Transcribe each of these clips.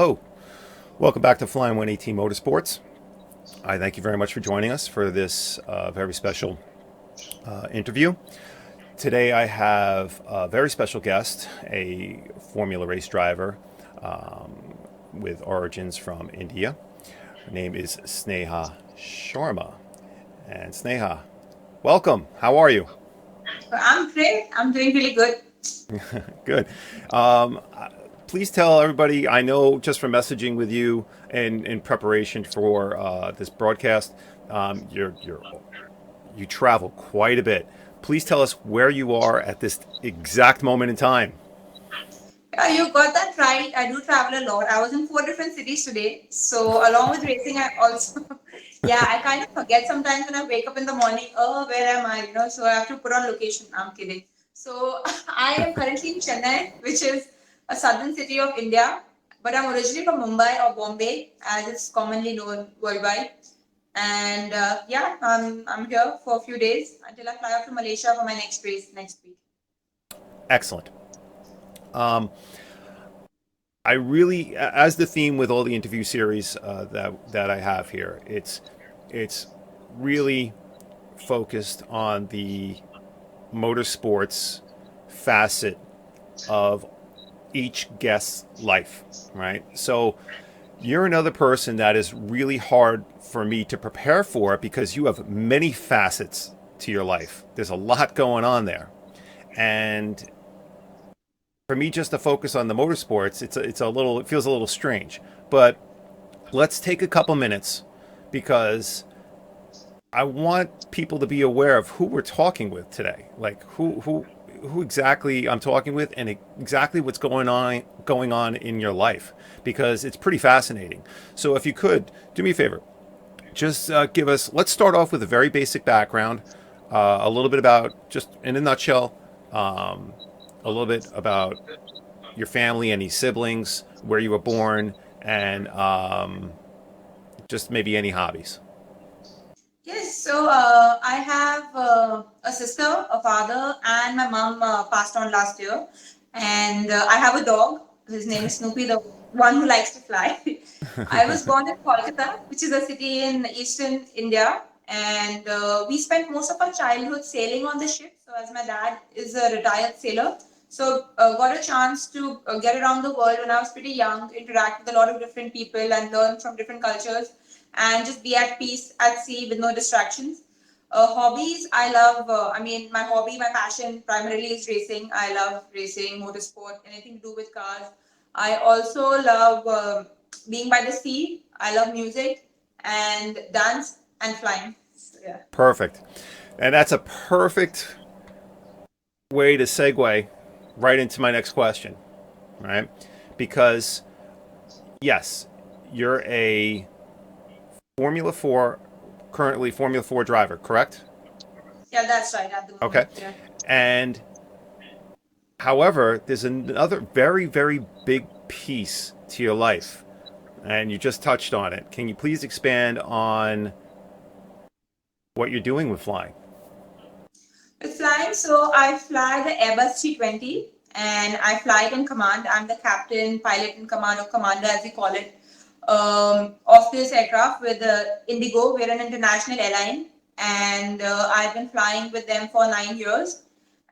Hello, welcome back to Flying 118 Motorsports. I thank you very much for joining us for this very special interview. Today I have a very special guest, a Formula race driver with origins from India. Her name is Sneha Sharma. And Sneha, welcome. How are you? I'm great. I'm doing really good. Good. Um, Please tell everybody. I know just from messaging with you and in preparation for this broadcast, you travel quite a bit. Please tell us where you are at this exact moment in time. Yeah, you got that right. I do travel a lot. I was in four different cities today. So along with racing, I also, yeah, I kind of forget sometimes when I wake up in the morning, oh, where am I? So I have to put on location. I'm kidding. So I am currently in Chennai, which is a southern city of India. But I'm originally from Mumbai or Bombay, as it's commonly known worldwide. And yeah, I'm here for a few days until I fly off to Malaysia for my next race next week. Excellent. Um, I really, as the theme with all the interview series that I have here, it's really focused on the motorsports facet of each guest's life, right? So you're another person that is really hard for me to prepare for because you have many facets to your life. There's a lot going on there. And for me just to focus on the motorsports, it feels a little strange. But let's take a couple minutes because I want people to be aware of who we're talking with today. Like who exactly I'm talking with and exactly what's going on in your life because it's pretty fascinating. So if you could do me a favor, just give us. Let's start off with a very basic background, a little bit about just in a nutshell, um, a little bit about your family, any siblings, where you were born, and just maybe any hobbies. Yes, so I have a sister, a father, and my mom passed on last year. And I have a dog. His name is Snoopy, the one who likes to fly. I was born in Kolkata, which is a city in eastern India. And we spent most of our childhood sailing on the ship. So, as my dad is a retired sailor, so got a chance to get around the world when I was pretty young, interact with a lot of different people, and learn from different cultures and just be at peace at sea with no distractions. Hobbies, I love, my hobby, my passion primarily is racing. I love racing, motorsport, anything to do with cars. I also love being by the sea. I love music and dance and flying. So, yeah. Perfect, and that's a perfect way to segue right into my next question, right? Because yes, you're a Formula 4, currently Formula 4 driver, correct? Yeah, that's right at the Okay. moment. Yeah. And however, there's another very, very big piece to your life, and you just touched on it. Can you please expand on what you're doing with flying? With flying, so I fly the Airbus 320 and I fly it in command. I'm the captain, pilot in command, or commander as we call it, of this aircraft with Indigo. We're an international airline and I've been flying with them for 9 years.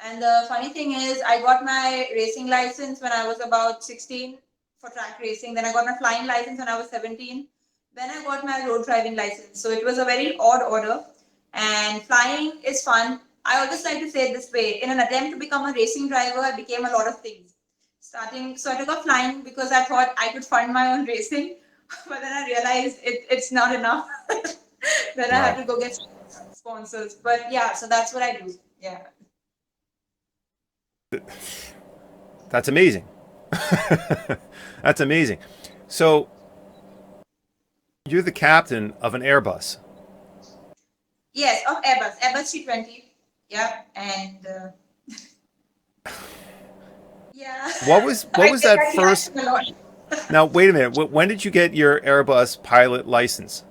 And the funny thing is, I got my racing license when I was about 16 for track racing. Then I got my flying license when I was 17. Then I got my road driving license. So it was a very odd order. And flying is fun. I always like to say it this way. In an attempt to become a racing driver, I became a lot of things. So I took up flying because I thought I could fund my own racing, but then I realized it's not enough. Then I had Wow. to go get sponsors. But yeah, so that's what I do. Yeah. That's amazing. That's amazing. So you're the captain of an Airbus. Yes, of Airbus 320. Yeah, and yeah, What I was get that that first? reaction a lot. Now wait a minute. When did you get your Airbus pilot license?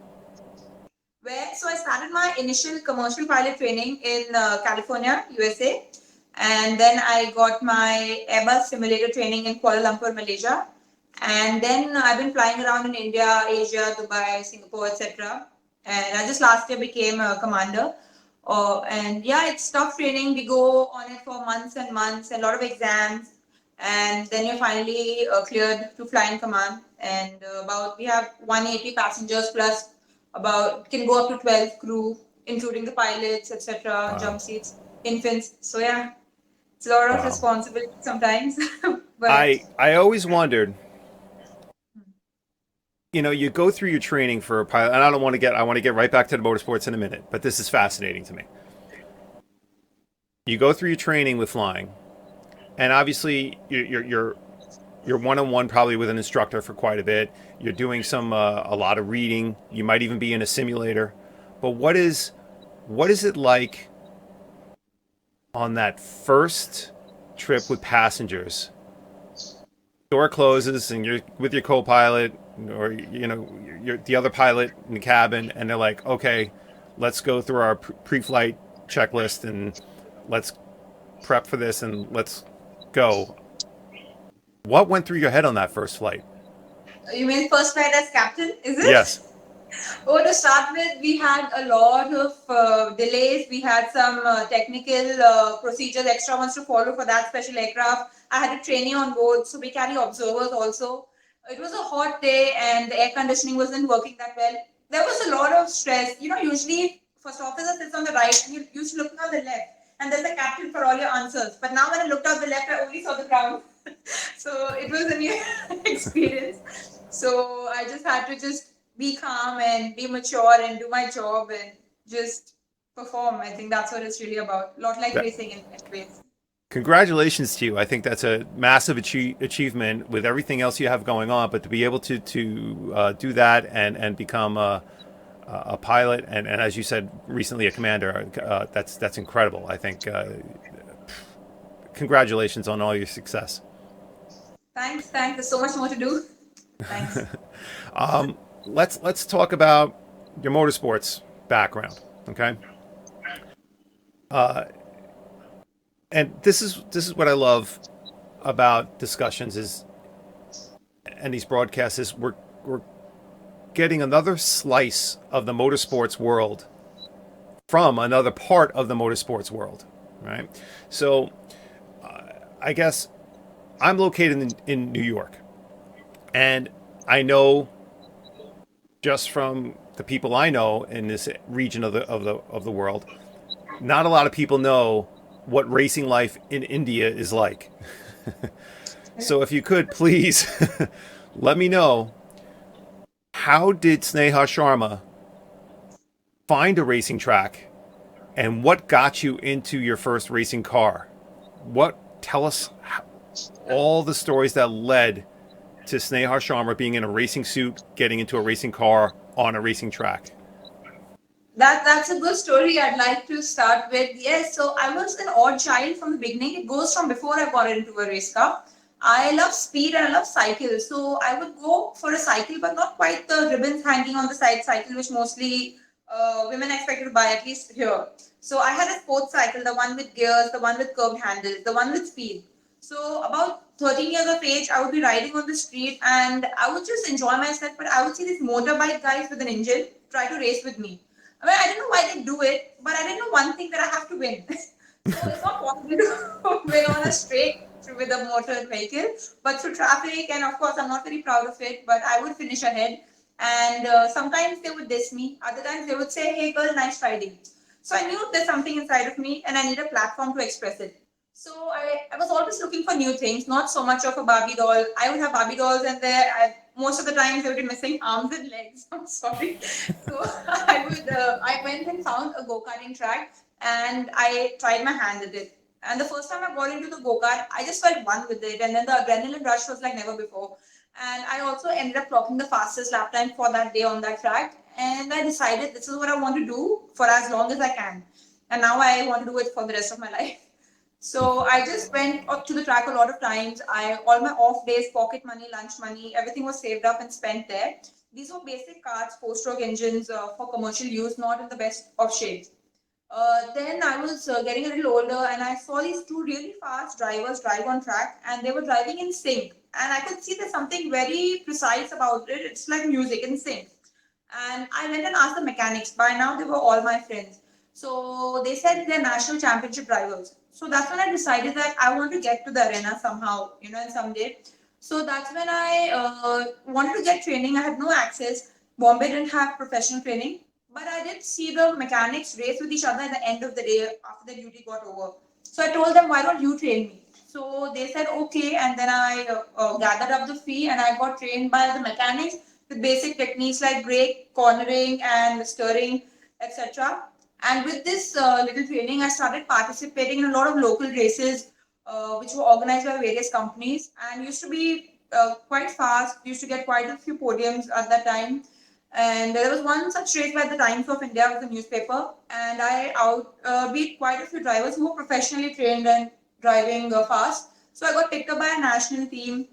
So I started my initial commercial pilot training in California, USA, and then I got my Airbus simulator training in Kuala Lumpur, Malaysia. And then I've been flying around in India, Asia, Dubai, Singapore, etc. And I just last year became a commander. And yeah, it's tough training. We go on it for months and months, and a lot of exams, and then you're finally cleared to fly in command. And about we have 180 passengers plus about can go up to 12 crew, including the pilots, etc., Wow. jump seats, infants. So yeah, it's a lot of Wow. responsibility sometimes, but I always wondered, you go through your training for a pilot, and I want to get right back to the motorsports in a minute, but this is fascinating to me. You go through your training with flying, and obviously you're one on one probably with an instructor for quite a bit. You're doing a lot of reading. You might even be in a simulator. But what is it like on that first trip with passengers? Door closes and you're with your co-pilot, or you're the other pilot in the cabin, and they're like, "Okay, let's go through our pre-flight checklist and let's prep for this and let's go." What went through your head on that first flight? you mean first flight as captain, is it? Yes. Oh, to start with, we had a lot of delays. We had some technical procedures, extra ones to follow for that special aircraft. I had a trainee on board, so we carry observers also. It was a hot day and the air conditioning wasn't working that well. There was a lot of stress. Usually first officer sits on the right and you used to look on the left, and there's a captain for all your answers. But now when I looked out the left, I only saw the ground. So it was a new experience. So I just had to just be calm and be mature and do my job and just perform. I think that's what it's really about. A lot like That, racing in many ways. congratulations to you. I think that's a massive achievement with everything else you have going on. But to be able to do that and become a pilot and as you said recently a commander, that's incredible. I think congratulations on all your success. Thanks, thanks. There's so much more to do. Thanks. Let's talk about your motorsports background. Okay. And this is what I love about discussions is and these broadcasts is we're getting another slice of the motorsports world from another part of the motorsports world, right? So I guess I'm located in New York, and I know just from the people I know in this region of the world, not a lot of people know what racing life in India is like. So if you could please let me know, how did Sneha Sharma find a racing track and what got you into your first racing car? What tell us all the stories that led to Sneha Sharma being in a racing suit, getting into a racing car on a racing track. That's a good story. I'd like to start with. Yes, so I was an odd child from the beginning. It goes from before I got into a race car. I love speed and I love cycles. So I would go for a cycle, but not quite the ribbons hanging on the side cycle, which mostly women expected to buy, at least here. So I had a sports cycle, the one with gears, the one with curved handles, the one with speed. So about 13 years of age, I would be riding on the street and I would just enjoy myself. But I would see these motorbike guys with an engine try to race with me. I mean, I didn't know why they do it, but I didn't know one thing, that I have to win. So it's not possible to win on a straight with a motor vehicle, but through traffic, and of course, I'm not very proud of it, but I would finish ahead. And sometimes they would diss me, other times they would say, "Hey girl, nice riding." So I knew there's something inside of me, and I need a platform to express it. So I was always looking for new things, not so much of a Barbie doll. I would have Barbie dolls, and most of the times they would be missing arms and legs. I'm sorry. So I went and found a go-karting track, and I tried my hand at it. And the first time I got into the go-kart, I just felt one with it, and then the adrenaline rush was like never before. And I also ended up clocking the fastest lap time for that day on that track. And I decided this is what I want to do for as long as I can. And now I want to do it for the rest of my life. So I just went up to the track a lot of times. I all my off days, pocket money, lunch money, everything was saved up and spent there. These were basic cars, four-stroke engines for commercial use, not in the best of shapes. Then I was getting a little older, and I saw these two really fast drivers drive on track, and they were driving in sync. and I could see there's something very precise about it. It's like music in sync. And I went and asked the mechanics. By now, they were all my friends. So they said they're national championship drivers. So that's when I decided that I want to get to the arena somehow, and someday. So that's when I wanted to get training. I had no access. Bombay didn't have professional training, but I did see the mechanics race with each other at the end of the day after the duty got over. So I told them, why don't you train me? So they said okay, and then I gathered up the fee and I got trained by the mechanics with basic techniques like brake, cornering, and steering, etc. And with this little training, I started participating in a lot of local races, which were organized by various companies, and used to be quite fast. Used to get quite a few podiums at that time. And there was one such race by the Times of India, was a newspaper, and I beat quite a few drivers who were professionally trained and driving fast. So I got picked up by a national team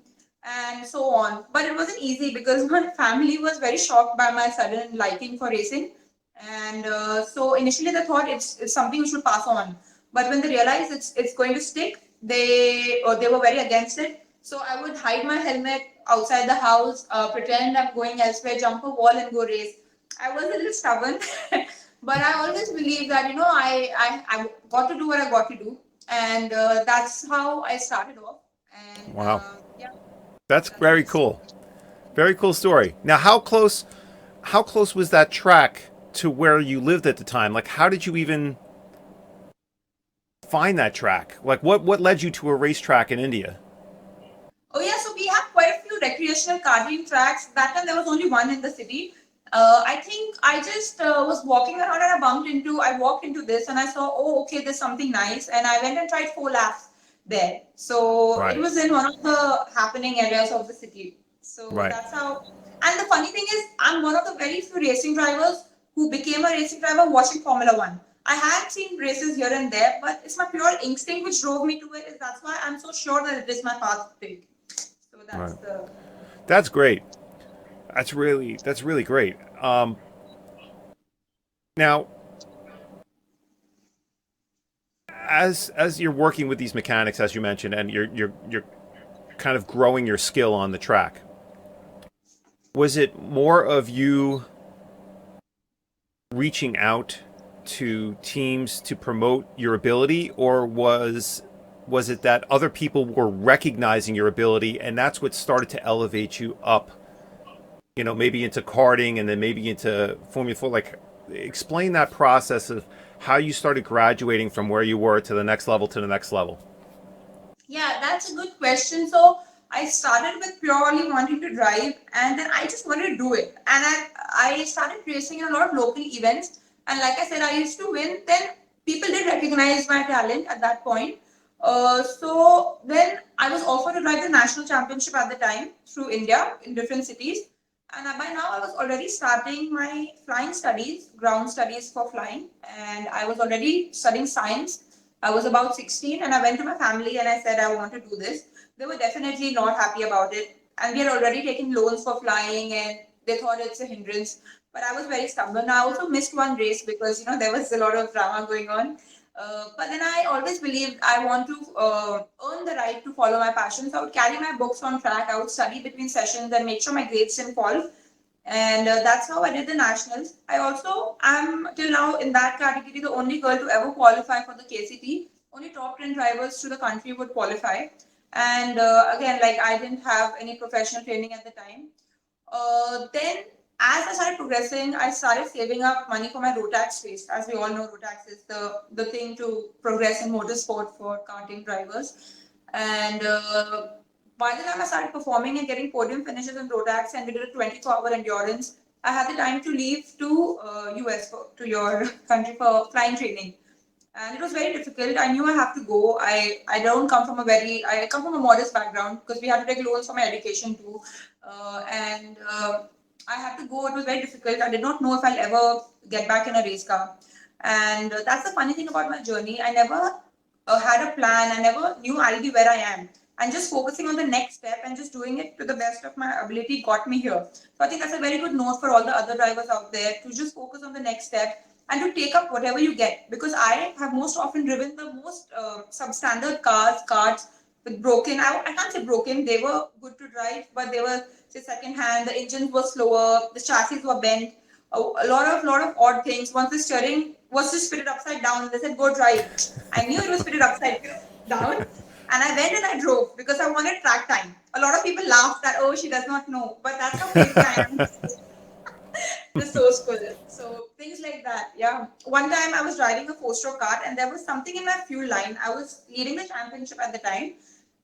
and so on. But it wasn't easy because my family was very shocked by my sudden liking for racing. And so initially they thought it's something we should pass on. But when they realized it's going to stick, they were very against it. So I would hide my helmet outside the house, pretend I'm going elsewhere, jump a wall and go race. I was a little stubborn, but I always believed that I got to do what I got to do, and that's how I started off. And Wow. yeah, That's that's very my story. cool. Very cool story. Now, how close was that track to where you lived at the time? Like, how did you even find that track? Like, what led you to a racetrack in India? Oh yeah, so we have quite a few recreational karting tracks. That time there was only one in the city. I think I just was walking around and I walked into this and I saw, oh, okay, there's something nice. And I went and tried 4 laps there. So it Right. was in one of the happening areas of the city. So Right. that's how. And the funny thing is, I'm one of the very few racing drivers who became a racing driver watching Formula One. I had seen races here and there, but it's my pure instinct which drove me to it. Is that's why I'm so sure that it is my path to take. So that's Right. the. That's great. That's really great. Now, as you're working with these mechanics, as you mentioned, and you're kind of growing your skill on the track, was it more of you reaching out to teams to promote your ability, or was it that other people were recognizing your ability and that's what started to elevate you up, maybe into karting and then maybe into Formula 4? Like, explain that process of how you started graduating from where you were to the next level to the next level. Yeah, that's a good question. So I started with purely wanting to drive, and then I just wanted to do it. And I started racing in a lot of local events. And like I said, I used to win. Then people did recognize my talent at that point. So then I was offered to drive the national championship at the time through India in different cities. And by now I was already starting my flying studies, ground studies for flying, and I was already studying science. I was about 16 and I went to my family and I said I want to do this. They were definitely not happy about it. And we had already taken loans for flying and they thought it's a hindrance. But I was very stubborn. I also missed one race because there was a lot of drama going on. But then I always believed I want to earn the right to follow my passion. So I would carry my books on track. I would study between sessions and make sure my grades didn't fall. And that's how I did the nationals. I also am till now in that category the only girl to ever qualify for the KCT. Only top 10 drivers to the country would qualify. And again, like I didn't have any professional training at the time. Then, as I started progressing, I started saving up money for my road tax race. As we all know, road tax is the thing to progress in motorsport for karting drivers. And by the time I started performing and getting podium finishes in road tax, and we did a 24-hour endurance, I had the time to leave to US to your country for flying training. And it was very difficult. I knew I have to go. I don't come from I come from a modest background because we had to take loans for my education too. And I had to go. It was very difficult. I did not know if I'll ever get back in a race car. And that's the funny thing about my journey. I never had a plan. I never knew I'll be where I am. And just focusing on the next step and just doing it to the best of my ability got me here. So I think that's a very good note for all the other drivers out there to just focus on the next step and to take up whatever you get, because I have most often driven the most substandard cars, carts, with broken. I can't say broken. They were good to drive, but they were say second hand. The engines were slower. The chassis were bent. A lot of odd things. Once the steering was just fitted upside down, they said go drive. I knew it was fitted upside down, and I went and I drove because I wanted track time. A lot of people laughed that oh she does not know, but that's how crazy I am. The source code. So things like that. Yeah. One time I was driving a four-stroke car and there was something in my fuel line. I was leading the championship at the time.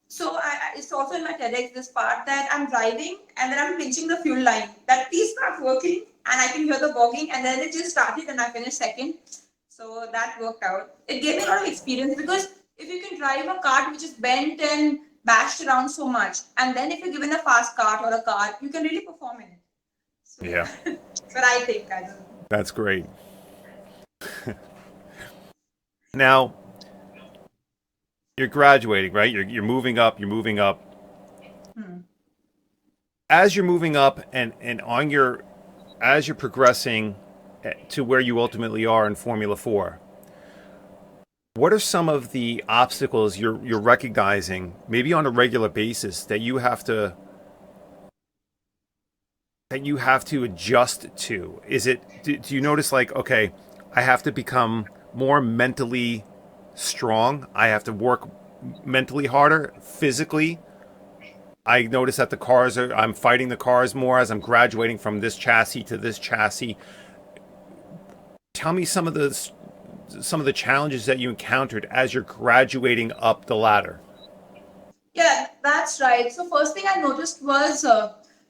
So it's also in my TEDx this part that I'm driving and then I'm pinching the fuel line. That piece starts working and I can hear the bogging and then it just started and I finished second. So that worked out. It gave me a lot of experience because if you can drive a cart which is bent and bashed around so much, and then if you're given a fast cart or a car, you can really perform in it. So yeah, Yeah, that's what I think. I don't know. that's great. Now you're graduating, right? You're moving up. You're moving up. Hmm. As you're moving up, and on your as you're progressing to where you ultimately are in Formula Four, what are some of the obstacles you're recognizing, maybe on a regular basis, that you have to adjust to? Is it do you notice like okay, I have to become more mentally strong. I have to work mentally harder, physically. I notice that I'm fighting the cars more as I'm graduating from this chassis to this chassis. Tell me some of the challenges that you encountered as you're graduating up the ladder. Yeah, that's right. So first thing I noticed was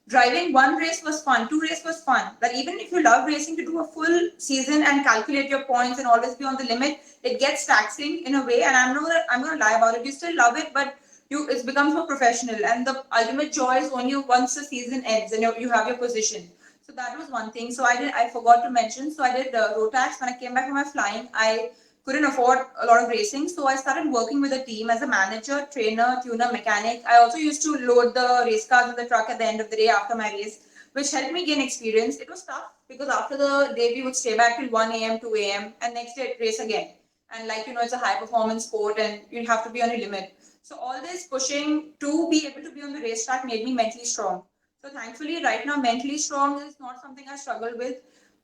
driving one race was fun, two race was fun. That even if you love racing, to do a full season and calculate your points and always be on the limit, it gets taxing in a way. And I'm gonna lie about it. You still love it, but it becomes more professional. And the ultimate joy is only once the season ends and you have your position. So that was one thing. So I forgot to mention. So I did Rotax when I came back from my flying. I couldn't afford a lot of racing, so I started working with a team as a manager, trainer, tuner, mechanic. I also used to load the race cars in the truck at the end of the day after my race, which helped me gain experience. It was tough because after the day we would stay back till 1 a.m., 2 a.m., and next day race again. And like you know, it's a high performance sport and you have to be on a limit. So all this pushing to be able to be on the racetrack made me mentally strong. So thankfully, right now, mentally strong is not something I struggle with.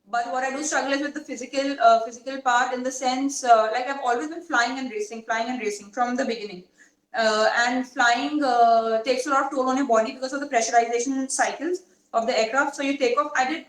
But what I do struggle is with the physical part in the sense, like I've always been flying and racing from the beginning. And flying takes a lot of toll on your body because of the pressurization cycles of the aircraft. So you take off. I did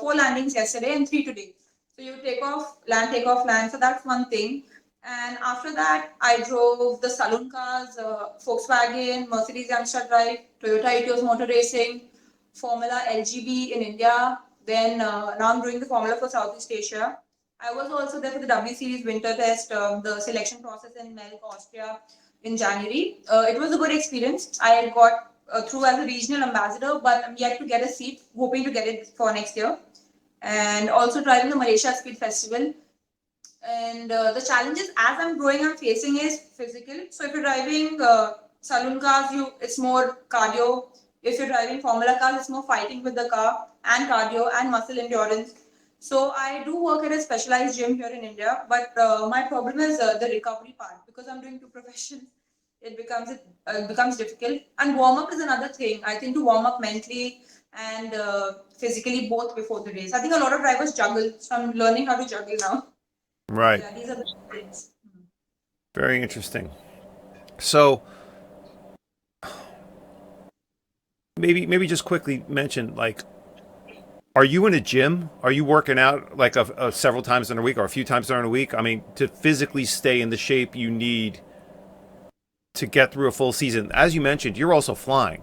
four landings yesterday and three today. So you take off, land, take off, land. So that's one thing. And after that, I drove the saloon cars, Volkswagen, Mercedes Amstrad Drive, Toyota Etios Motor Racing, Formula LGB in India. Then now I'm doing the Formula for Southeast Asia. I was also there for the W Series winter test, the selection process in Melk, Austria in January. It was a good experience. I got through as a regional ambassador, but I'm yet to get a seat, hoping to get it for next year. And also driving the Malaysia Speed Festival. And the challenges as I'm growing, I'm facing is physical. So if you're driving saloon cars, it's more cardio. If you're driving formula cars, it's more fighting with the car and cardio and muscle endurance. So I do work at a specialized gym here in India, but my problem is the recovery part because I'm doing two professions. It becomes difficult. And warm up is another thing. I think to warm up mentally and physically both before the race. I think a lot of drivers juggle, so I'm learning how to juggle now. So Right. yeah, these are the things. Very interesting. So maybe just quickly mention like, are you in a gym? Are you working out like several times in a week or a few times during a week? I mean, to physically stay in the shape you need to get through a full season. As you mentioned, you're also flying.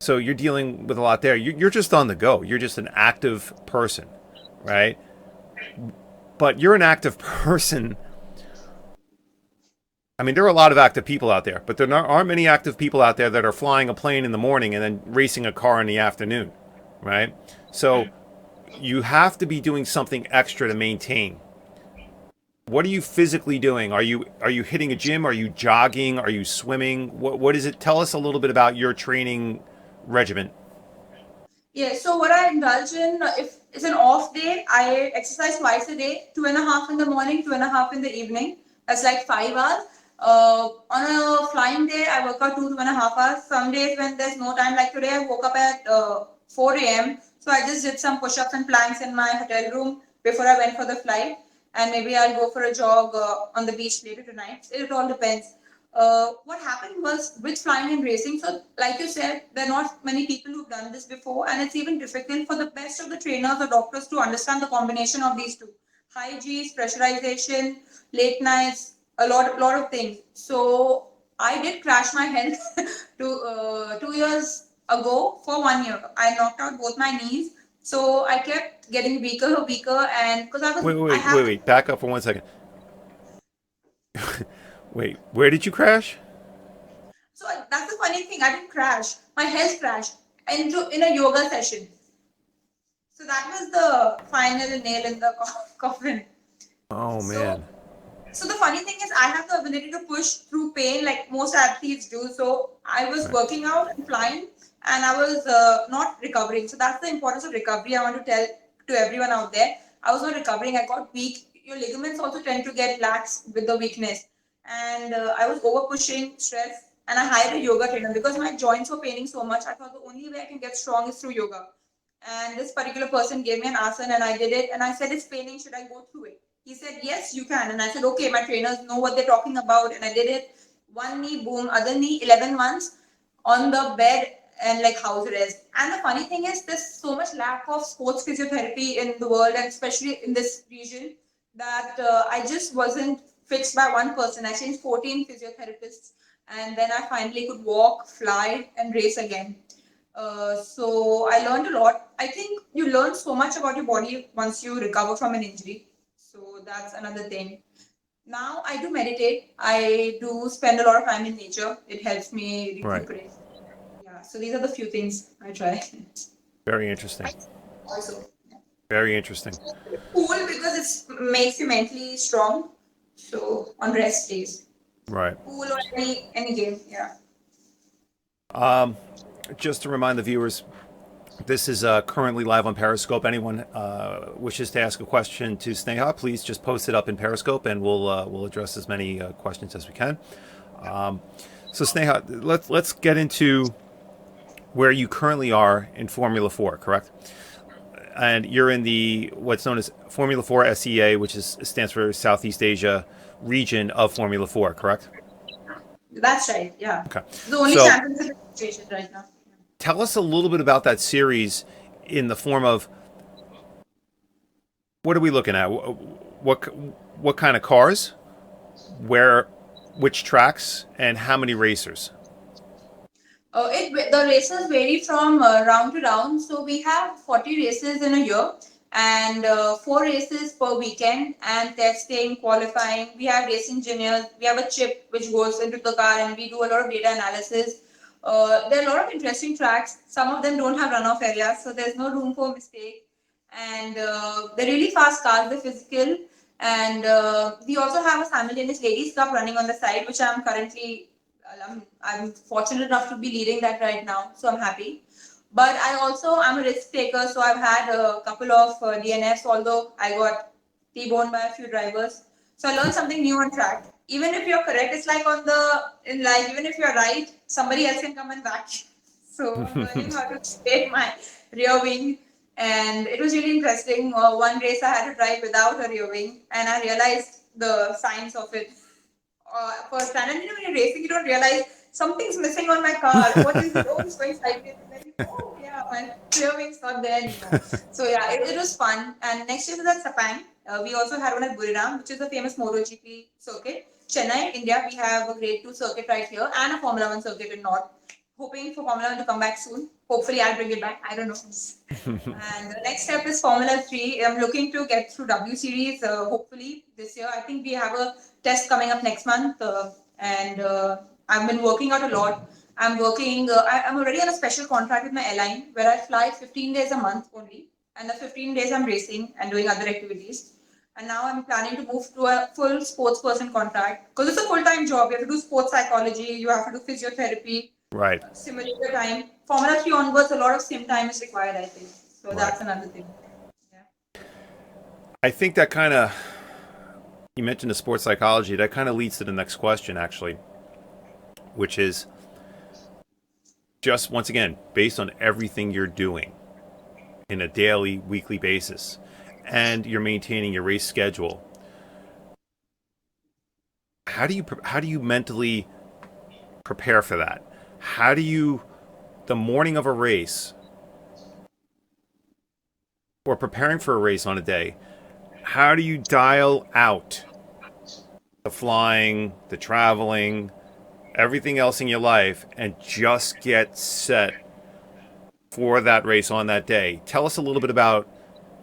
So you're dealing with a lot there. You're just on the go. You're just an active person, right? But you're an active person. I mean, there are a lot of active people out there, but aren't many active people out there that are flying a plane in the morning and then racing a car in the afternoon, right? So you have to be doing something extra to maintain. What are you physically doing? Are you hitting a gym? Are you jogging? Are you swimming? What is it? Tell us a little bit about your training regimen. Yeah, so what I indulge in, if it's an off day, I exercise twice a day, 2.5 in the morning, 2.5 in the evening. That's like 5 hours. On a flying day, I work out 2.5 hours. Some days when there's no time, like today, I woke up at 4 a.m. So I just did some push-ups and planks in my hotel room before I went for the flight. And maybe I'll go for a jog on the beach later tonight. It all depends. What happened was with flying and racing. So, like you said, there are not many people who've done this before, and it's even difficult for the best of the trainers or doctors to understand the combination of these two: high G's, pressurization, late nights, a lot of things. So I did crash my health 2 years ago for 1 year. I knocked out both my knees. So I kept getting weaker, and because I have. Wait. Back up for 1 second. Wait, where did you crash? So that's the funny thing. I didn't crash. My health crashed in a yoga session. So that was the final nail in the coffin. Oh So man. So the funny thing is, I have the ability to push through pain like most athletes do. So I was Right. working out and flying, and I was not recovering. So that's the importance of recovery. I want to tell to everyone out there. I was not recovering. I got weak. Your ligaments also tend to get lax with the weakness, and I was over pushing, stress, and I hired a yoga trainer because my joints were paining so much. I thought the only way I can get strong is through yoga. And this particular person gave me an asana, and I did it. And I said, "It's paining. Should I go through it?" He said, "Yes, you can." And I said, "Okay, my trainers know what they're talking about." And I did it. One knee, boom, other knee, 11 months on the bed and like house arrest. And the funny thing is, there's so much lack of sports physiotherapy in the world, and especially in this region, that I just wasn't fixed by one person. I changed 14 physiotherapists, and then I finally could walk, fly, and race again. So I learned a lot. I think you learn so much about your body once you recover from an injury. So that's another thing. Now I do meditate. I do spend a lot of time in nature. It helps me Right. recuperate. Yeah. So these are the few things I try. Very interesting. Also, Very interesting. pool because it makes you mentally strong. So on rest days, Right. pool or any game. Yeah. Um, just to remind the viewers, this is currently live on Periscope. Anyone wishes to ask a question to Sneha, please just post it up in Periscope, and we'll address as many questions as we can. Um, so Sneha, let's get into where you currently are in Formula Four, correct? And you're in the what's known as Formula Four SEA, which is stands for Southeast Asia region of Formula Four, correct? That's right. Yeah. Okay. The only So championship situation right now. tell us a little bit about that series in the form of what are we looking at? What kind of cars? Where, which tracks, and how many racers? The races vary from round to round. So we have 40 races in a year and 4 races per weekend and testing, qualifying. We have race engineers. We have a chip which goes into the car and we do a lot of data analysis. There are a lot of interesting tracks. Some of them don't have runoff areas, so there's no room for mistake. And they're really fast cars, they're physical. And we also have a simultaneous ladies cup running on the side, which I'm fortunate enough to be leading that right now, so I'm happy. But I'm a risk taker, so I've had a couple of DNFs, although I got T-boned by a few drivers. So I learned something new on track. Even if you're correct, it's like in life, even if you're right, somebody else can come and back you. So I'm learning how to state my rear wing. And it was really interesting. One race I had to drive without a rear wing, and I realized the science of it first time. And when you're racing, you don't realize something's missing on my car. What is it? Oh, it's going sideways. And then oh, yeah, my rear wing's not there anymore. So, yeah, it was fun. And next year is at Sepang. We also had one at Buriram, which is a famous MotoGP circuit. Chennai, India, we have a grade 2 circuit right here and a Formula 1 circuit in North. Hoping for Formula 1 to come back soon. Hopefully, I'll bring it back. I don't know. And the next step is Formula 3. I'm looking to get through W Series hopefully this year. I think we have a test coming up next month. And I've been working out a lot. I'm already on a special contract with my airline where I fly 15 days a month only. And the 15 days I'm racing and doing other activities. And now I'm planning to move to a full sports person contract because it's a full time job. You have to do sports psychology, you have to do physiotherapy, Right. simulator time. Formula 3 onwards, a lot of sim time is required, I think. So Right. that's another thing. Yeah. I think that kind of you mentioned the sports psychology. That kind of leads to the next question, actually, which is just once again based on everything you're doing in a daily, weekly basis, and you're maintaining your race schedule. How do you mentally prepare for that? How do you, the morning of a race or preparing for a race on a day, how do you dial out the flying, the traveling, everything else in your life and just get set for that race on that day? Tell us a little bit about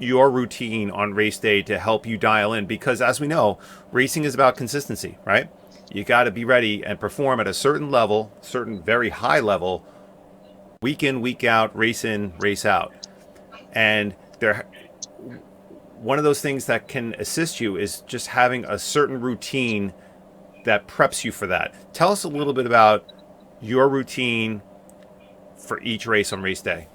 your routine on race day to help you dial in, because as we know, racing is about consistency, right? You got to be ready and perform at a certain level, certain very high level, week in, week out, race in, race out. And there, one of those things that can assist you is just having a certain routine that preps you for that. Tell us a little bit about your routine for each race on race day.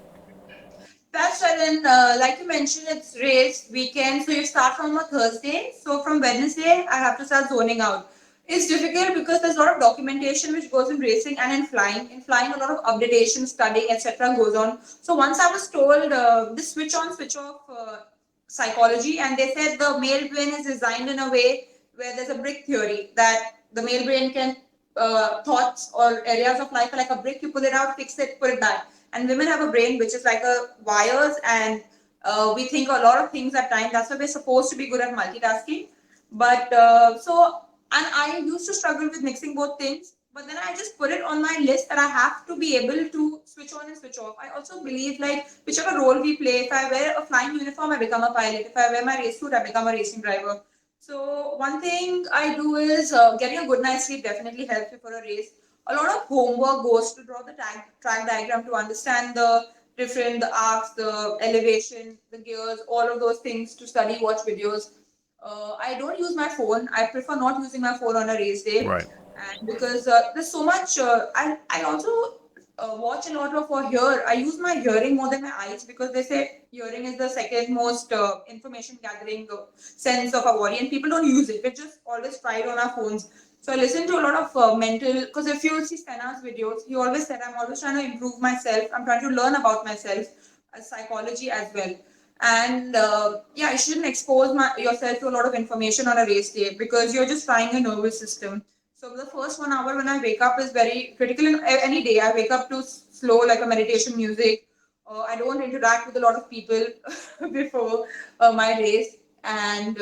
That's right. And like you mentioned, it's race weekend. So you start from a Thursday. So from Wednesday, I have to start zoning out. It's difficult because there's a lot of documentation which goes in racing and in flying. In flying, a lot of updatation, studying, etc. goes on. So once I was told this switch on, switch off psychology, and they said the male brain is designed in a way where there's a brick theory that the male brain can thoughts or areas of life are like a brick. You pull it out, fix it, put it back. And women have a brain which is like a wires, and we think a lot of things at time. That's why we're supposed to be good at multitasking. But and I used to struggle with mixing both things. But then I just put it on my list that I have to be able to switch on and switch off. I also believe like whichever role we play, if I wear a flying uniform, I become a pilot. If I wear my race suit, I become a racing driver. So one thing I do is getting a good night's sleep definitely helps you for a race. A lot of homework goes to draw the track diagram to understand the arcs, the elevation, the gears, all of those things to study, watch videos. I don't use my phone. I prefer not using my phone on a race day, Right. and because there's so much. I also watch a lot of or hear. I use my hearing more than my eyes because they say hearing is the second most information gathering sense of our body, and people don't use it. We just always try it on our phones. So I listen to a lot of mental, because if you see Stena's videos, he always said, I'm always trying to improve myself. I'm trying to learn about myself, psychology as well. And yeah, you shouldn't expose yourself to a lot of information on a race day because you're just trying your nervous system. So the first 1 hour when I wake up is very critical in any day. I wake up to slow like a meditation music. I don't interact with a lot of people before my race. And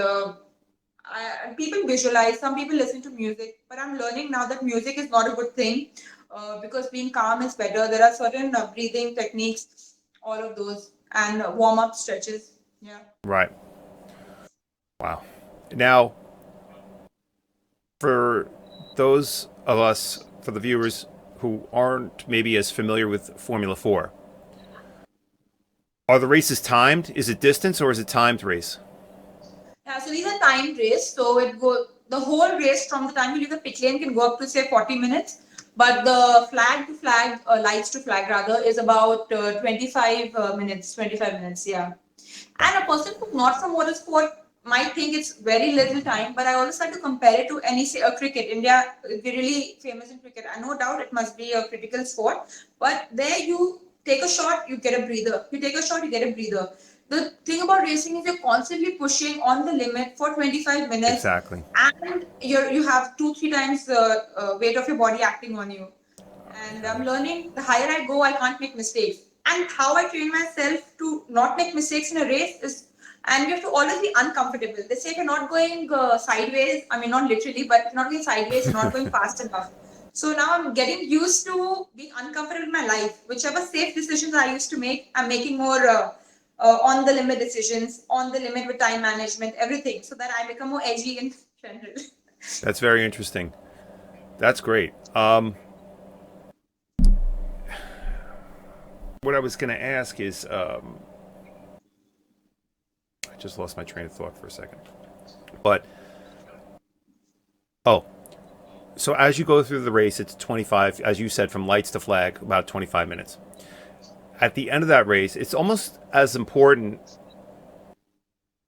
people visualize, some people listen to music, but I'm learning now that music is not a good thing because being calm is better. There are certain breathing techniques, all of those, and warm up stretches. Yeah. Right. Wow. Now, for those of us, for the viewers who aren't maybe as familiar with Formula 4, are the races timed? Is it distance or is it timed race? Yeah, so these are timed race. So it go the whole race from the time you leave the pit lane can go up to say 40 minutes, but the flag to flag, lights to flag rather, is about 25 minutes. 25 minutes, yeah. And a person who's not from motorsport might think it's very little time, but I always like to compare it to any say a cricket. India is really famous in cricket. And no doubt it must be a critical sport, but there you take a shot, you get a breather. You take a shot, you get a breather. The thing about racing is you're constantly pushing on the limit for 25 minutes, Exactly. and you have 2-3 times the weight of your body acting on you. And I'm learning the higher I go, I can't make mistakes. And how I train myself to not make mistakes in a race is, and you have to always be uncomfortable. They say if you're not going sideways, I mean, not literally, but if you're not going sideways, you're not going fast enough. So now I'm getting used to being uncomfortable in my life. Whichever safe decisions I used to make, I'm making more on the limit decisions, on the limit with time management, everything, so that I become more edgy in general. That's very interesting. That's great. What I was going to ask is, I just lost my train of thought for a second. But oh, so as you go through the race, it's 25, as you said, from lights to flag, about 25 minutes. At the end of that race, it's almost as important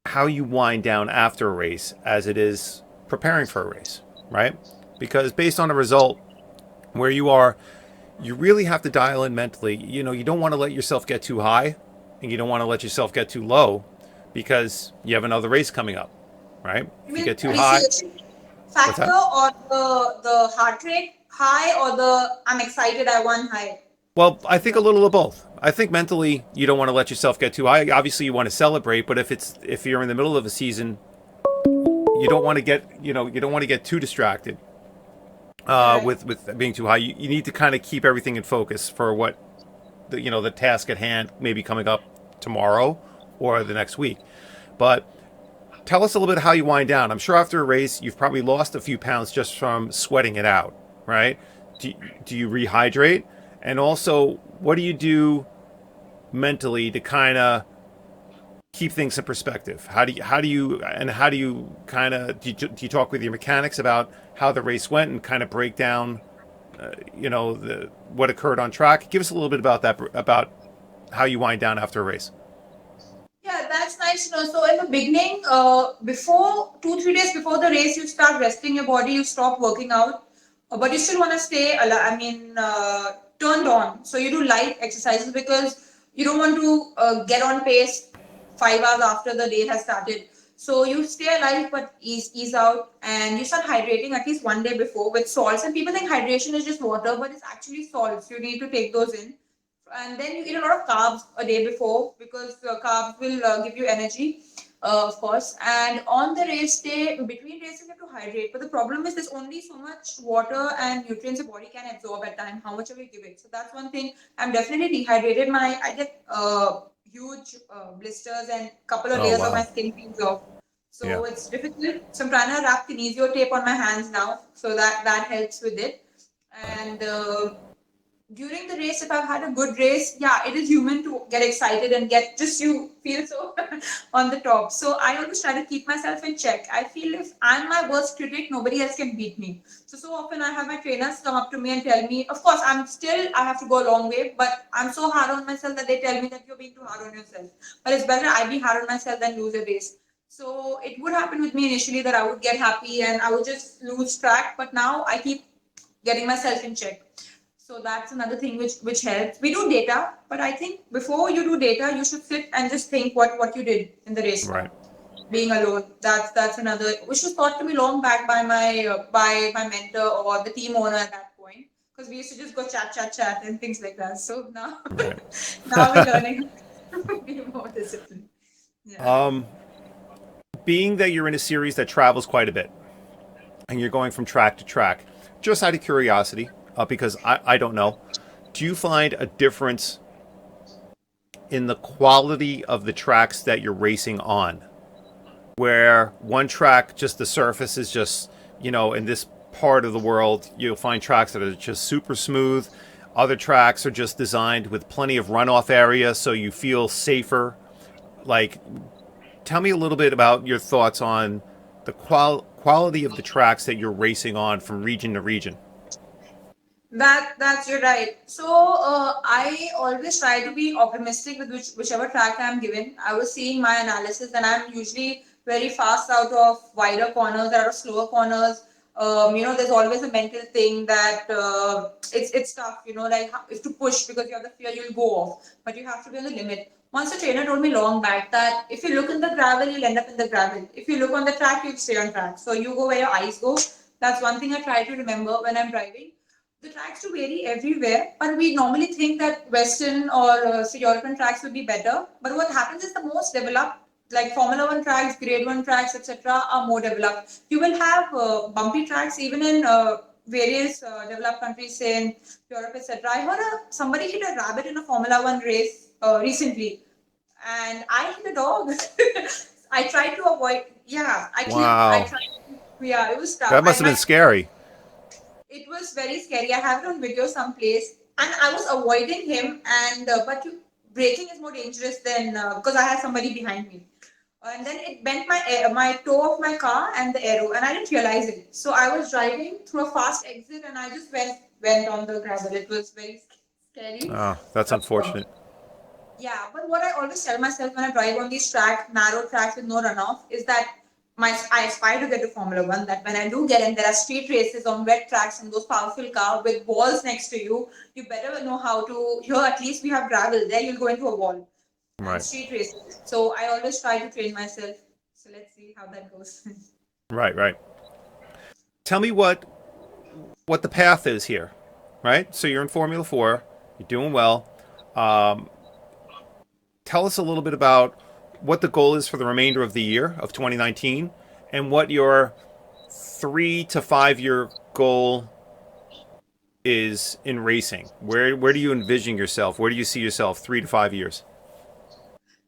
how you wind down after a race as it is preparing for a race, right? Because based on a result where you are, you really have to dial in mentally. You don't want to let yourself get too high, and you don't want to let yourself get too low, because you have another race coming up, right? You If you mean get the too high, appreciation what's factor that? or the heart rate high or the I'm excited I won high? Well, I think a little of both. I think mentally you don't want to let yourself get too high. Obviously, you want to celebrate, but if you're in the middle of a season, you don't want to get you don't want to get too distracted Correct. with being too high. You need to kind of keep everything in focus for what the task at hand, maybe coming up tomorrow or the next week. But tell us a little bit how you wind down. I'm sure after a race, you've probably lost a few pounds just from sweating it out, right? Do you rehydrate? And also, what do you do mentally to kind of keep things in perspective? How do you kind of do you talk with your mechanics about how the race went and kind of break down, the what occurred on track? Give us a little bit about that, about how you wind down after a race. Yeah, that's nice to know. So in the beginning, before 2 3 days before the race, you start resting your body. You stop working out, but you still want to stay. Turned on. So you do light exercises because you don't want to get on pace 5 hours after the day has started. So you stay alive but ease out, and you start hydrating at least one day before with salts. And people think hydration is just water, but it's actually salts. You need to take those in, and then you eat a lot of carbs a day before because carbs will give you energy, of course. And on the race day, between races, you have to hydrate. But the problem is there's only so much water and nutrients your body can absorb at time. How much are we giving? So that's one thing. I'm definitely dehydrated. I get huge blisters and couple of Oh layers of my wow, skin peels off. yeah, So it's difficult. So I'm trying to wrap kinesio tape on my hands now, so that helps with it. And during the race, if I've had a good race, yeah, it is human to get excited and get just you feel so on the top. So I always try to keep myself in check. I feel if I'm my worst critic, nobody else can beat me. So often I have my trainers come up to me and tell me, of course, I have to go a long way, but I'm so hard on myself that they tell me that you're being too hard on yourself. But it's better I be hard on myself than lose a race. So it would happen with me initially that I would get happy and I would just lose track, but now I keep getting myself in check. So that's another thing which helps. We do data, but I think before you do data, you should sit and just think what you did in the race. right. Being alone, that's another which was taught to me long back by my mentor or the team owner at that point. Because we used to just go chat and things like that. So now Right. now we're learning to be more disciplined. Yeah. um, Being that you're in a series that travels quite a bit and you're going from track to track, just out of curiosity, because I don't know, do you find a difference in the quality of the tracks that you're racing on? Where one track, just the surface is just, in this part of the world, you'll find tracks that are just super smooth. Other tracks are just designed with plenty of runoff area so you feel safer. Like, tell me a little bit about your thoughts on the quality of the tracks that you're racing on from region to region. That's you're right. So I always try to be optimistic with whichever track I'm given. I was seeing my analysis, and I'm usually very fast out of wider corners, out of slower corners. There's always a mental thing that it's tough. Like if to push because you have the fear you'll go off, but you have to be on the limit. Once a trainer told me long back that if you look in the gravel, you'll end up in the gravel. If you look on the track, you'll stay on track. So you go where your eyes go. That's one thing I try to remember when I'm driving. The tracks do vary everywhere, but we normally think that Western or say European tracks would be better. But what happens is the most developed, like Formula One tracks, Grade One tracks, etc., are more developed. You will have bumpy tracks even in various developed countries, say in Europe, etc. I heard somebody hit a rabbit in a Formula One race recently, and I hit a dog. I tried to avoid. Yeah, I cleared. I Wow. tried. Yeah, it was tough. That must have been scary. It was very scary. I have it on video someplace, and I was avoiding him. And braking is more dangerous than because I had somebody behind me. And then it bent my toe of my car and the aero, and I didn't realize it. So I was driving through a fast exit, and I just went on the gravel. It was very scary. Oh, that's unfortunate. Yeah, but what I always tell myself when I drive on these narrow tracks with no runoff, is that I aspire to get to Formula One. That when I do get in, there are street races on wet tracks and those powerful cars with walls next to you. You better know how to. Here, at least we have gravel. There, you'll go into a wall and Right. street races. So I always try to train myself. So let's see how that goes. Right. Right. Tell me what the path is here. Right. So you're in Formula Four. You're doing well. Um, Tell us a little bit about what the goal is for the remainder of the year of 2019, and what your 3 to 5 year goal is in racing. Where do you envision yourself? Where do you see yourself 3 to 5 years?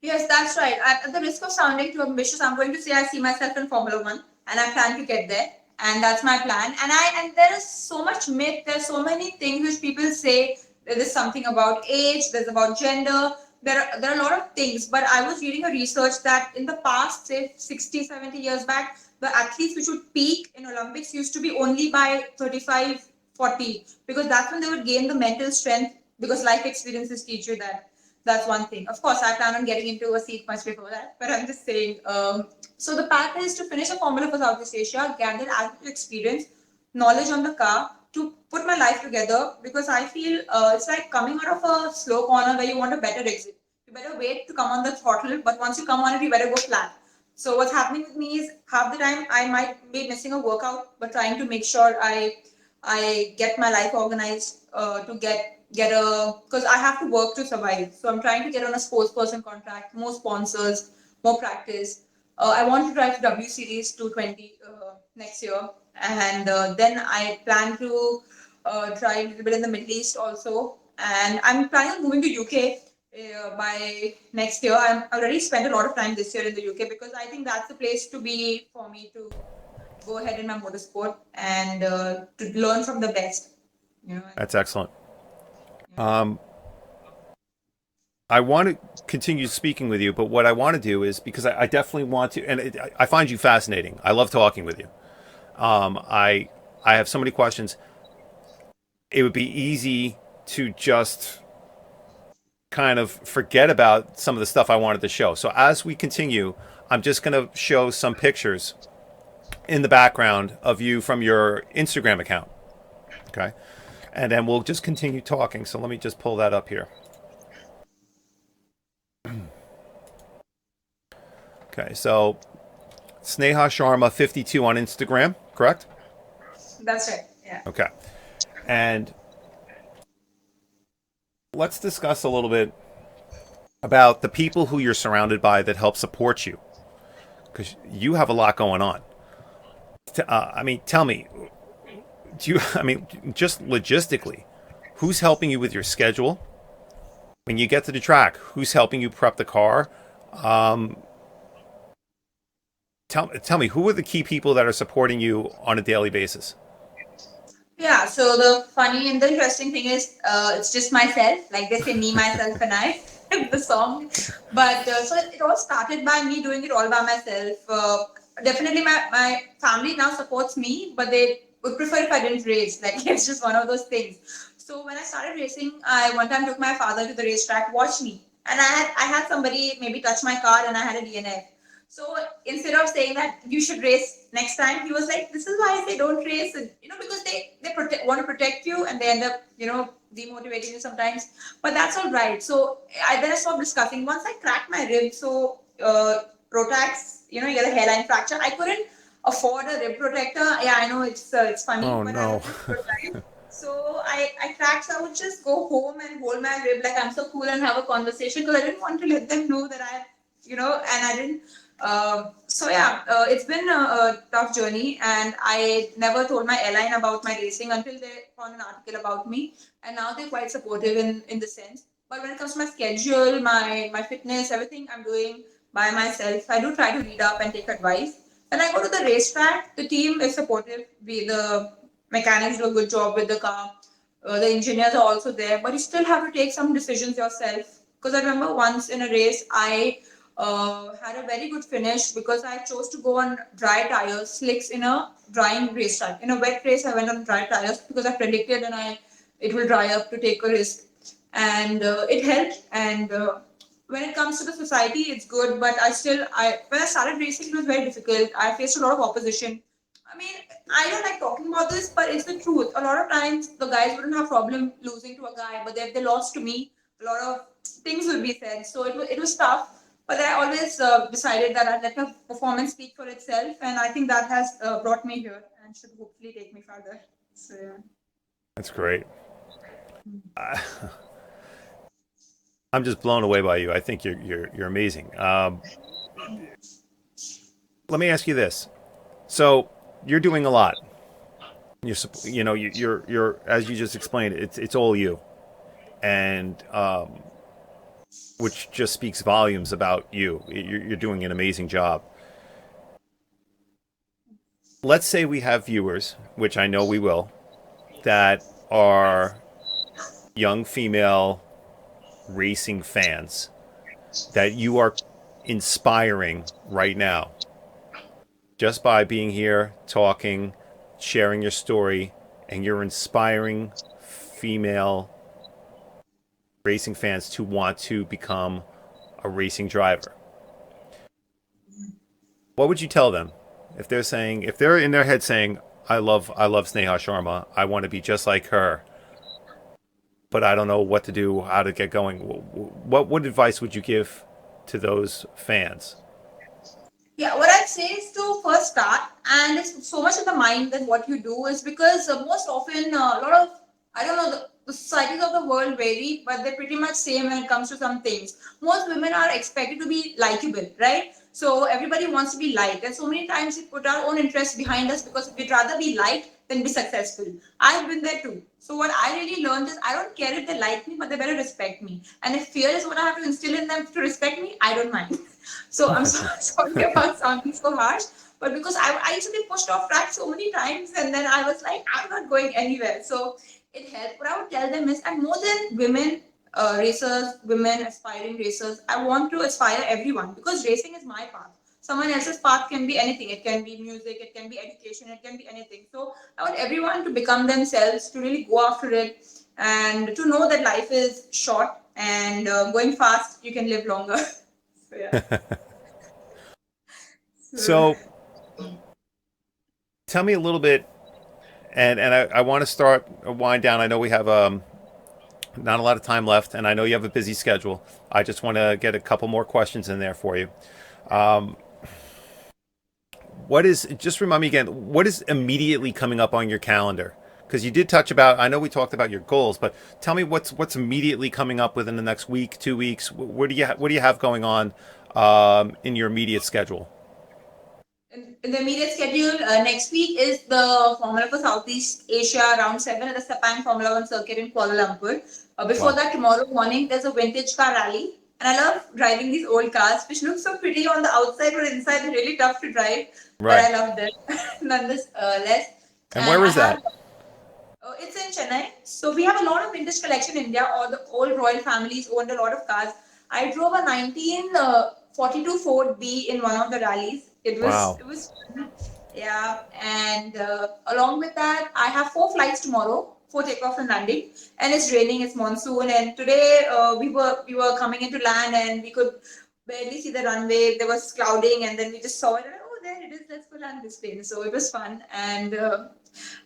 Yes, that's right. At the risk of sounding too ambitious, I'm going to say I see myself in Formula One, and I plan to get there, and that's my plan. And there is so much myth. There's so many things which people say. There is something about age. There's about gender. There are a lot of things. But I was reading a research that in the past, say 60, 70 years back, the athletes which would peak in Olympics used to be only by 35, 40, because that's when they would gain the mental strength, because life experiences teach you that. That's one thing. Of course, I plan on getting into a seat much before that, but I'm just saying. So the path is to finish a Formula for Southeast Asia, gather as much experience, knowledge on the car, to put my life together, because I feel it's like coming out of a slow corner where you want a better exit. You better wait to come on the throttle, but once you come on it, you better go flat. So what's happening with me is half the time I might be missing a workout, but trying to make sure I get my life organized to get a, because I have to work to survive. So I'm trying to get on a sports person contract, more sponsors, more practice. I want to drive to W Series 220 next year, and then I plan to try a little bit in the Middle East also. And I'm planning on moving to UK by next year. I'm already spent a lot of time this year in the UK, because I think that's the place to be for me to go ahead in my motorsport and to learn from the best. You know. That's excellent. Yeah. I want to continue speaking with you, but what I want to do is, because I definitely want to, and I find you fascinating. I love talking with you. I have so many questions. It would be easy to just kind of forget about some of the stuff I wanted to show. So as we continue, I'm just going to show some pictures in the background of you from your Instagram account. Okay. And then we'll just continue talking. So let me just pull that up here. Okay. So Sneha Sharma 52 on Instagram, correct? That's right. Yeah. Okay. And let's discuss a little bit about the people who you're surrounded by that help support you, because you have a lot going on. I mean, tell me, do you? I mean, just logistically, who's helping you with your schedule when you get to the track? Who's helping you prep the car? Um, tell me, who are the key people that are supporting you on a daily basis? Yeah, so the funny and the interesting thing is, it's just myself. Like they say, me, myself, and I, the song. But so it all started by me doing it all by myself. Definitely, my family now supports me, but they would prefer if I didn't race. Like it's just one of those things. So when I started racing, I one time took my father to the racetrack, watch me, and I had somebody maybe touch my car, and I had a DNF. So instead of saying that you should race next time, he was like, "This is why I say don't race." And, because want to protect you, and they end up demotivating you sometimes. But that's all right. So I stopped discussing. Once I cracked my rib, so Rotax, you get a hairline fracture. I couldn't afford a rib protector. Yeah, I know it's funny, Oh but I no. was just so I cracked. So I would just go home and hold my rib like I'm so cool and have a conversation, because I didn't want to let them know that and I didn't. So yeah, it's been a tough journey, and I never told my airline about my racing until they found an article about me, and now they're quite supportive in the sense. But when it comes to my schedule, my fitness, everything I'm doing by myself. I do try to read up and take advice. When I go to the racetrack, the team is supportive. The mechanics do a good job with the car. The engineers are also there, but you still have to take some decisions yourself. Because I remember once in a race, I had a very good finish because I chose to go on dry tires, slicks in a drying racetrack. In a wet race, I went on dry tires because I predicted it will dry up to take a risk, and it helped. And when it comes to the society, it's good, but I when I started racing, it was very difficult. I faced a lot of opposition. I mean, I don't like talking about this, but it's the truth. A lot of times, the guys wouldn't have problem losing to a guy, but if they lost to me, a lot of things would be said. So it was tough. But I always decided that I'd let my performance speak for itself, and I think that has brought me here and should hopefully take me further. So yeah. That's great. I'm just blown away by you. I think you're amazing. Let me ask you this. So you're doing a lot. You're as you just explained. It's all you, and which just speaks volumes about you. You're doing an amazing job. Let's say we have viewers, which I know we will, that are young female racing fans that you are inspiring right now just by being here, talking, sharing your story, and you're inspiring female racing fans to want to become a racing driver. What would you tell them if they're in their head saying, I love Sneha Sharma, I want to be just like her, but I don't know what to do, how to get going. What advice would you give to those fans? Yeah, what I'd say is to first start, and it's so much in the mind that what you do is because most often a lot of I don't know the societies of the world vary, but they're pretty much same when it comes to some things. Most women are expected to be likable, right? So everybody wants to be liked, and so many times we put our own interests behind us because we'd rather be liked than be successful. I've been there too. So what I really learned is I don't care if they like me, but they better respect me. And if fear is what I have to instill in them to respect me, I don't mind. So I'm so sorry about sounding so harsh, but because I used to be pushed off track so many times, and then I was like, I'm not going anywhere. So it helped. What I would tell them is, and more than women racers, women aspiring racers, I want to aspire everyone because racing is my path. Someone else's path can be anything. It can be music, it can be education, it can be anything. So I want everyone to become themselves, to really go after it, and to know that life is short and going fast, you can live longer. So yeah. So, So tell me a little bit, and I want to start a wind down. I know we have not a lot of time left, and I know you have a busy schedule. I just want to get a couple more questions in there for you. Um, what is just remind me again? What is immediately coming up on your calendar? Because you did touch about. I know we talked about your goals, but tell me what's immediately coming up within the next week, 2 weeks. What do you have going on in your immediate schedule? in the immediate schedule, next week is the Formula for Southeast Asia Round 7 at the Sepang Formula 1 circuit in Kuala Lumpur. Before Wow. that, tomorrow morning, there's a vintage car rally. And I love driving these old cars, which look so pretty on the outside, but inside they're really tough to drive. But Right. I love them nonetheless. And And where I is have that? it's in Chennai. So we have a lot of vintage collection in India. All the old royal families owned a lot of cars. I drove a 1942 Ford B in one of the rallies. Wow. It was fun. Yeah, and along with that, I have 4 flights tomorrow, 4 takeoff and landing, and it's raining, it's monsoon, and today we were coming into land and we could barely see the runway. There was clouding, and then we just saw it. And, oh, there it is. Let's go land this plane. So it was fun, and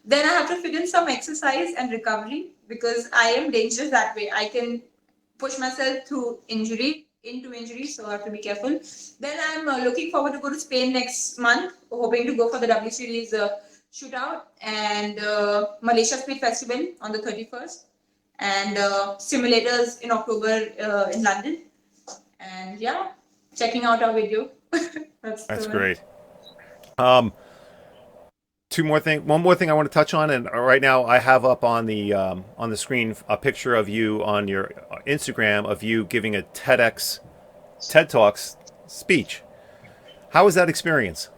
then I have to fit in some exercise and recovery because I am dangerous that way. I can push myself into injury, so I have to be careful. Then I'm looking forward to go to Spain next month, hoping to go for the W Series shootout and Malaysia Speed Festival on the 31st, and simulators in October in London. And yeah, checking out our video. That's the That's one. great. Um, one more thing I want to touch on, and right now I have up on the screen a picture of you on your Instagram of you giving a TED Talks speech. How was that experience?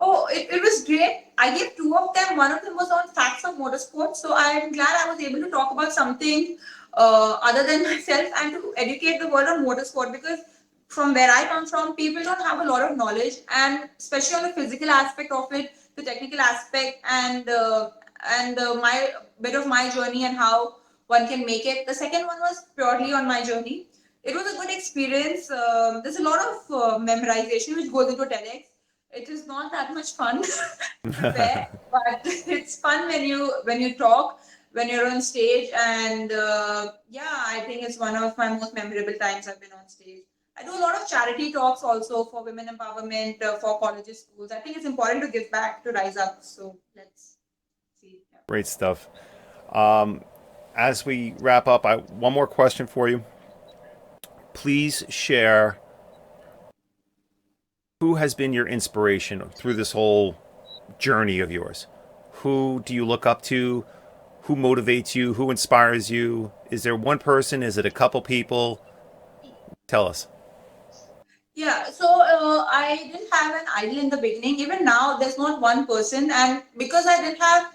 Oh, it was great. I gave 2 of them. One of them was on facts of motorsport. So I'm glad I was able to talk about something other than myself and to educate the world on motorsport because from where I come from, people don't have a lot of knowledge and especially on the physical aspect of it, the technical aspect and my bit of my journey and how one can make it. The second one was purely on my journey. it was a good experience. There's a lot of memorization which goes into TEDx. It is not that much fun to prepare, but it's fun when you talk, when you're on stage, and yeah, I think it's one of my most memorable times I've been on stage. I do a lot of charity talks also for women empowerment, for colleges, schools. I think it's important to give back to rise up. So let's see. Yeah. Great stuff. As we wrap up, one more question for you. Please share who has been your inspiration through this whole journey of yours. Who do you look up to? Who motivates you? Who inspires you? Is there one person? Is it a couple people? Tell us. Yeah, so I didn't have an idol in the beginning. Even now, there's not one person, and because I didn't have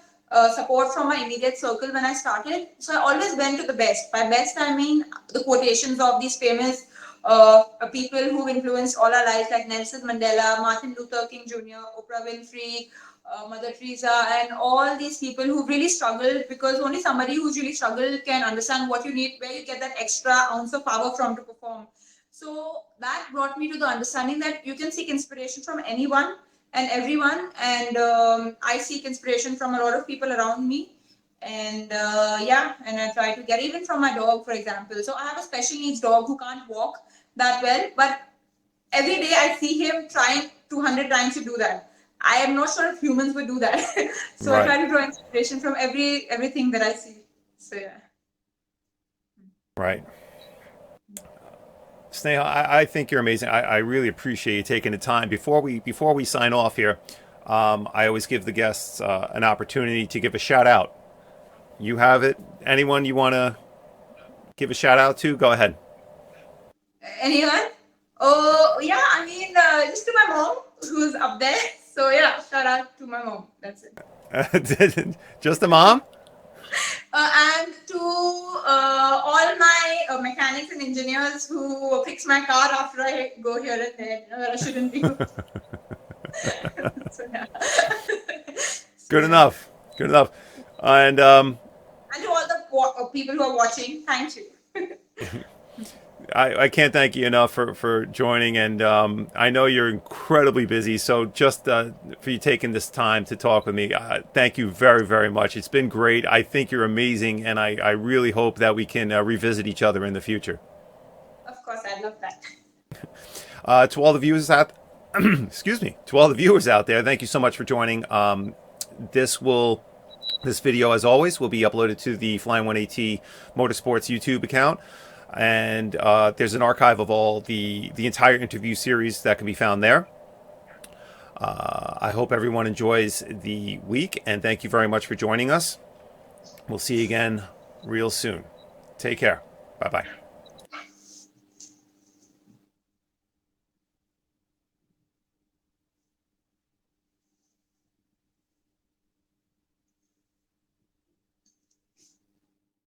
support from my immediate circle when I started, so I always went to the best. By best, I mean the quotations of these famous people who've influenced all our lives, like Nelson Mandela, Martin Luther King Jr., Oprah Winfrey, Mother Teresa, and all these people who really struggled, because only somebody who's really struggled can understand what you need, where you get that extra ounce of power from to perform. So that brought me to the understanding that you can seek inspiration from anyone and everyone, and I seek inspiration from a lot of people around me, and yeah, and I try to get even from my dog, for example. So I have a special needs dog who can't walk that well, but every day I see him trying 200 times to do that. I am not sure if humans would do that, so I Right. try to draw inspiration from everything that I see. So yeah. Right. Sneha, I think you're amazing. I really appreciate you taking the time. Before we sign off here, I always give the guests an opportunity to give a shout out. You have it. Anyone you want to give a shout out to? Go ahead. Anyone? Oh, yeah, I mean, just to my mom who's up there. So, yeah, shout out to my mom. That's it. Just the mom? And to all my mechanics and engineers who fix my car after I go here and there. I shouldn't be. So, yeah. So, Good yeah. enough. Good enough. And And to all the people who are watching, thank you. I can't thank you enough for joining. And I know you're incredibly busy. So just for you taking this time to talk with me, thank you very, very much. It's been great. I think you're amazing. And I really hope that we can revisit each other in the future. Of course, I love that. To all the viewers out, excuse me, to all the viewers out there, thank you so much for joining. This video, as always, will be uploaded to the Flying 180 Motorsports YouTube account. And there's an archive of all the entire interview series that can be found there. I hope everyone enjoys the week, and thank you very much for joining us. We'll see you again real soon. Take care. Bye-bye.